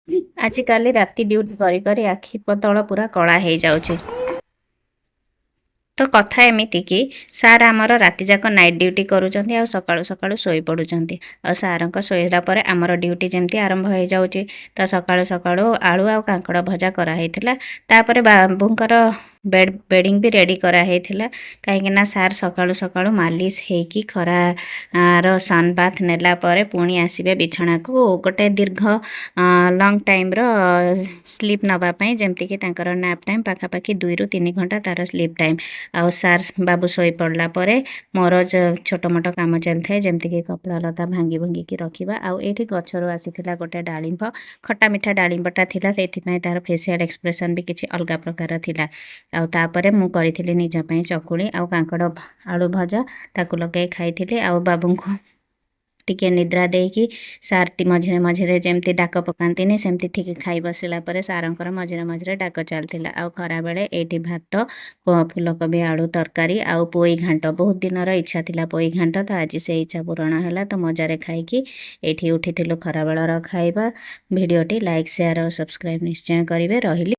ଆଜିକାଲି ରାତି ଡ୍ୟୁଟି କରି କରି ଆଖି ତଳ ପୁରା କଳା ହେଇଯାଉଛି। ତ କଥା ଏମିତି କି ସାର୍ ଆମର ରାତିଯାକ ନାଇଟ୍ ଡ୍ୟୁଟି କରୁଛନ୍ତି ଆଉ ସକାଳୁ ସକାଳୁ ଶୋଇପଡ଼ୁଛନ୍ତି। ଆଉ ସାର୍ଙ୍କ ଶୋଇଲା ପରେ ଆମର ଡ୍ୟୁଟି ଯେମିତି ଆରମ୍ଭ ହେଇଯାଉଛି। ତ ସକାଳୁ ସକାଳୁ ଆଳୁ ଆଉ କାଙ୍କଡ଼ ଭଜା କରାହେଇଥିଲା। ତାପରେ ବାବୁଙ୍କର ବେଡ଼ିଂ ବି ରେଡ଼ି କରାହେଇଥିଲା। କାହିଁକିନା ସାର୍ ସକାଳୁ ସକାଳୁ ମାଲିସ ହେଇକି ଖରାର ସନ୍ ବାଥ୍ ନେଲା ପରେ ପୁଣି ଆସିବେ ବିଛଣାକୁ ଗୋଟେ ଦୀର୍ଘ ଲଙ୍ଗ୍ ଟାଇମ୍ର ସ୍ଲିପ୍ ନେବା ପାଇଁ, ଯେମିତିକି ତାଙ୍କର ନ୍ୟାପ୍ ଟାଇମ୍ ପାଖାପାଖି 2ରୁ 3 ଘଣ୍ଟା ତା'ର ସ୍ଲିପ୍ ଟାଇମ୍। ଆଉ ସାର୍ ବାବୁ ଶୋଇପଡ଼ିଲା ପରେ ମୋର ଛୋଟ ମୋଟ କାମ ଚାଲିଥାଏ, ଯେମିତିକି କପଡ଼ା ଲତା ଭାଙ୍ଗି ଭୁଙ୍ଗିକି ରଖିବା। ଆଉ ଏଇଠି ଗଛରୁ ଆସିଥିଲା ଗୋଟେ ଡାଳିମ୍ବ, ଖଟା ମିଠା ଡାଳିମ୍ବଟା ଥିଲା, ସେଇଥିପାଇଁ ତା'ର ଫେସିଆଲ୍ ଏକ୍ସପ୍ରେସନ୍ ବି କିଛି ଅଲଗା ପ୍ରକାର ଥିଲା। ଆଉ ତାପରେ ମୁଁ କରିଥିଲି ନିଜ ପାଇଁ ଚକୁଳି ଆଉ କାଙ୍କଡ଼ ଆଳୁ ଭଜା, ତାକୁ ଲଗାଇ ଖାଇଥିଲି। ଆଉ ବାବୁଙ୍କୁ ଟିକେ ନିଦ୍ରା ଦେଇକି ସାର୍ ମଝିରେ ମଝିରେ ଯେମିତି ଡାକ ପକାନ୍ତିନି, ସେମିତି ଠିକ୍ ଖାଇ ବସିଲା ପରେ ସାର୍ଙ୍କର ମଝିରେ ମଝିରେ ଡାକ ଚାଲିଥିଲା। ଆଉ ଖରାବେଳେ ଏଇଠି ଭାତ, ଫୁଲକୋବି ଆଳୁ ତରକାରୀ ଆଉ ପୋଇ ଘାଣ୍ଟ। ବହୁତ ଦିନର ଇଚ୍ଛା ଥିଲା ପୋଇ ଘାଣ୍ଟ, ତ ଆଜି ସେ ଇଚ୍ଛା ପୂରଣ ହେଲା। ତ ମଜାରେ ଖାଇକି ଏଇଠି ଉଠିଥିଲୁ ଖରାବେଳର ଖାଇବା। ଭିଡ଼ିଓଟି ଲାଇକ୍, ସେୟାର ଆଉ ସବସ୍କ୍ରାଇବ୍ ନିଶ୍ଚୟ କରିବେ। ରହିଲି।